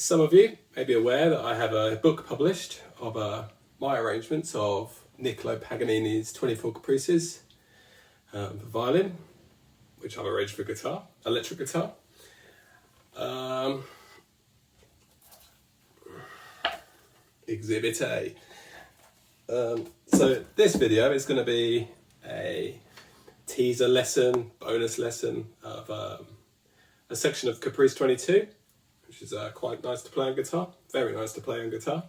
Some of you may be aware that I have a book published of my arrangements of Niccolo Paganini's 24 Caprices for violin, which I've arranged for guitar, electric guitar. Exhibit A. So this video is going to be a teaser lesson, bonus lesson of a section of Caprice 22, which is quite nice to play on guitar, very nice to play on guitar.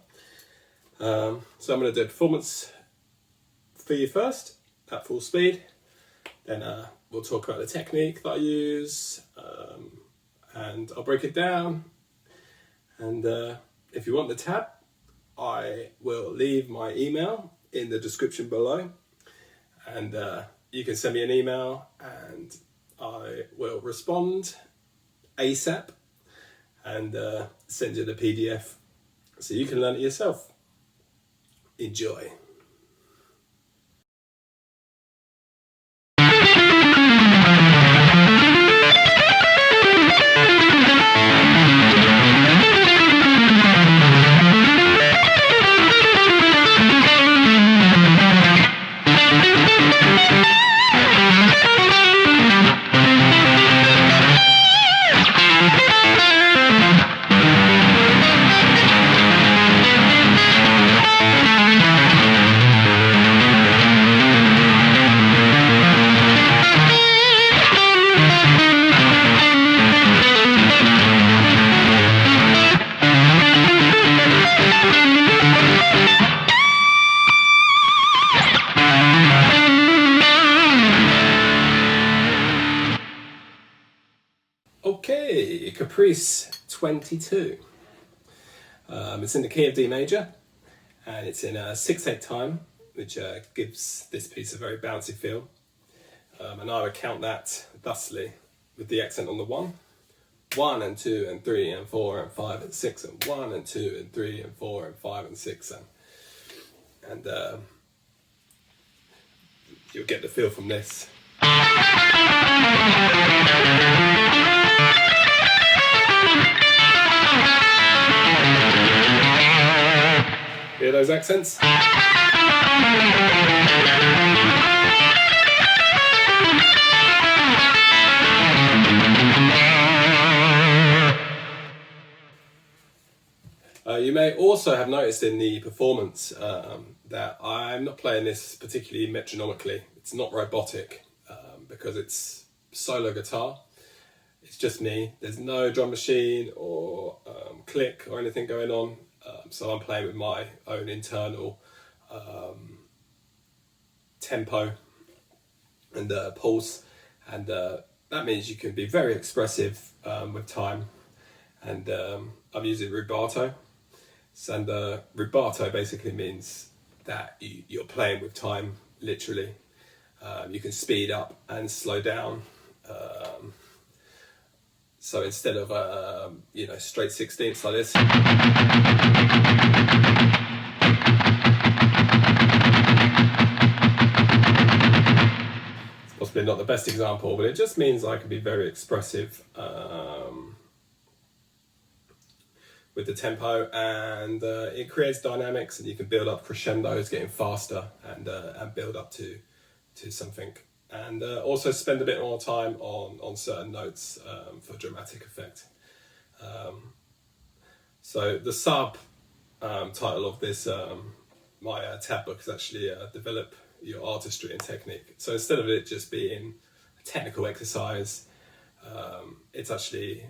So I'm going to do a performance for you first, at full speed, then we'll talk about the technique that I use, and I'll break it down, and if you want the tab, I will leave my email in the description below, and you can send me an email and I will respond ASAP and send you the PDF so you can learn it yourself. Enjoy. Okay, Caprice 22. It's in the key of D major, and it's in a 6/8 time, which gives this piece a very bouncy feel. And I would count that thusly, with the accent on the 1. 1 and 2 and 3 and 4 and 5 and 6 and 1 and 2 and 3 and 4 and 5 and 6 and you'll get the feel from this. Hear those accents? You may also have noticed in the performance that I'm not playing this particularly metronomically. It's not robotic because it's solo guitar. It's just me. There's no drum machine or click or anything going on. So I'm playing with my own internal tempo and pulse, and that means you can be very expressive with time. And I'm using rubato, and rubato basically means that you're playing with time, literally. You can speed up and slow down. So instead of straight 16ths like this, it's possibly not the best example, but it just means I can be very expressive with the tempo, and it creates dynamics, and you can build up crescendos, getting faster, and build up to something. And also spend a bit more time on certain notes for dramatic effect. So the sub title of this, my tab book, is actually Develop Your Artistry and Technique. So instead of it just being a technical exercise, it's actually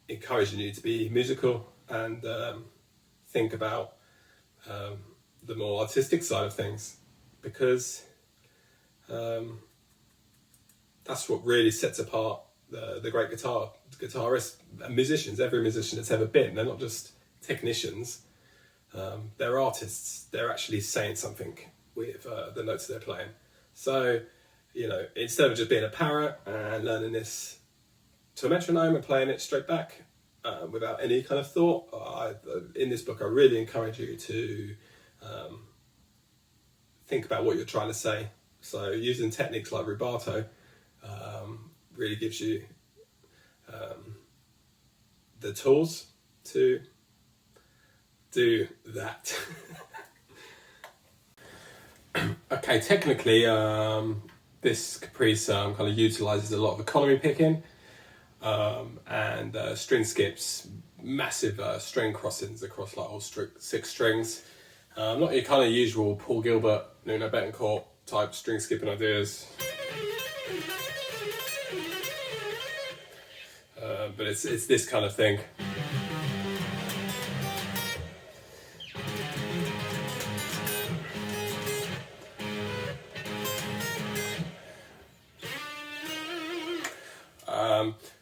encouraging you to be musical and think about the more artistic side of things, because that's what really sets apart the great guitarists and musicians. Every musician that's ever been, they're not just technicians, they're artists. They're actually saying something with the notes they're playing. So, instead of just being a parrot and learning this to a metronome and playing it straight back without any kind of thought, in this book I really encourage you to think about what you're trying to say. So using techniques like rubato really gives you the tools to do that. Okay, technically this caprice kind of utilises a lot of economy picking and string skips, massive string crossings across like all 6 strings. Not your kind of usual Paul Gilbert, Nuno Betancourt type string skipping ideas. But it's this kind of thing.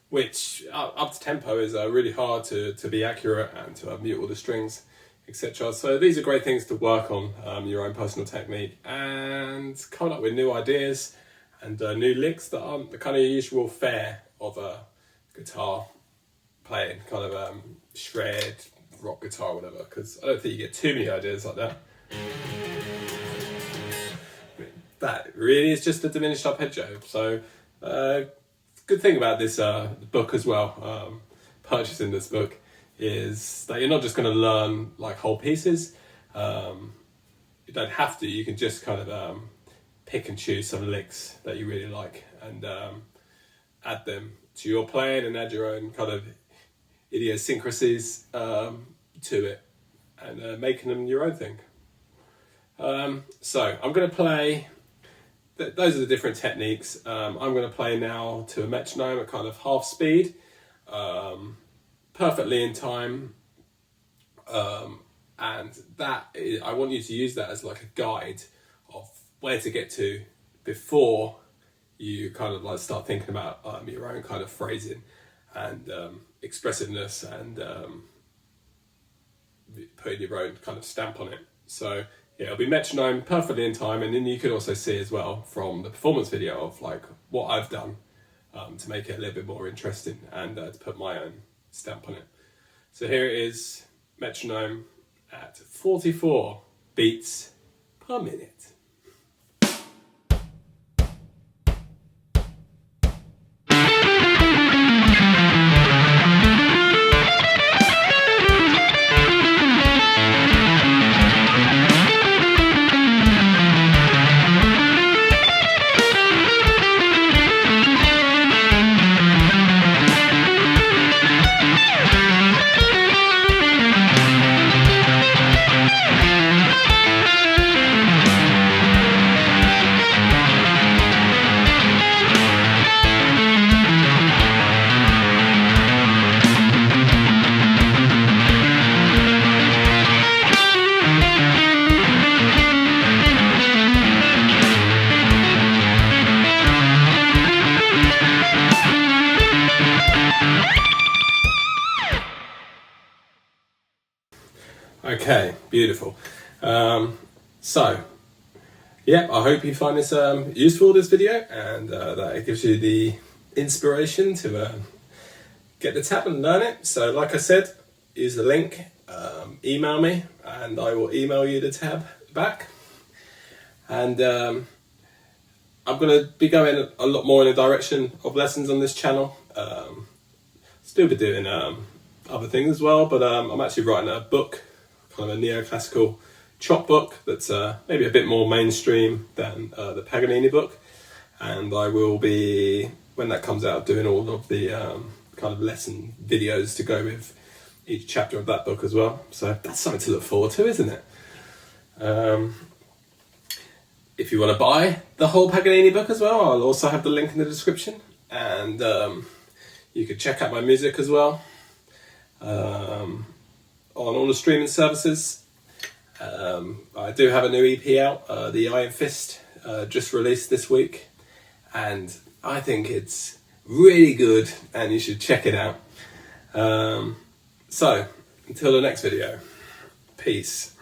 Which up to tempo is really hard to be accurate and to mute all the strings, etc. So these are great things to work on your own personal technique and come up with new ideas and new licks that aren't the kind of usual fare of a guitar playing, kind of shred, rock guitar, whatever, because I don't think you get too many ideas like that. That really is just a diminished arpeggio. So good thing about this book as well, purchasing this book, is that you're not just going to learn like whole pieces. You don't have to. You can just kind of pick and choose some licks that you really like and add them to your playing and add your own kind of idiosyncrasies to it and making them your own thing. So I'm going to play. Those are the different techniques. I'm going to play now to a metronome at kind of half speed, perfectly in time, and I want you to use that as like a guide of where to get to before you kind of like start thinking about your own kind of phrasing and expressiveness and putting your own kind of stamp on it. So yeah, it'll be metronome perfectly in time, and then you can also see as well from the performance video of like what I've done to make it a little bit more interesting and to put my own stamp on it. So here it is, metronome at 44 beats per minute. Okay, beautiful. So, yeah, I hope you find this useful, this video, and that it gives you the inspiration to get the tab and learn it. So, like I said, use the link, email me, and I will email you the tab back. And I'm going to be going a lot more in the direction of lessons on this channel. Still be doing other things as well, but I'm actually writing a book, kind of a neoclassical chop book that's maybe a bit more mainstream than the Paganini book, and I will be, when that comes out, doing all of the kind of lesson videos to go with each chapter of that book as well. So that's something to look forward to, isn't it? If you want to buy the whole Paganini book as well, I'll also have the link in the description, and you could check out my music as well on all the streaming services. I do have a new EP out, the Iron Fist, just released this week, and I think it's really good and you should check it out. So until the next video, peace.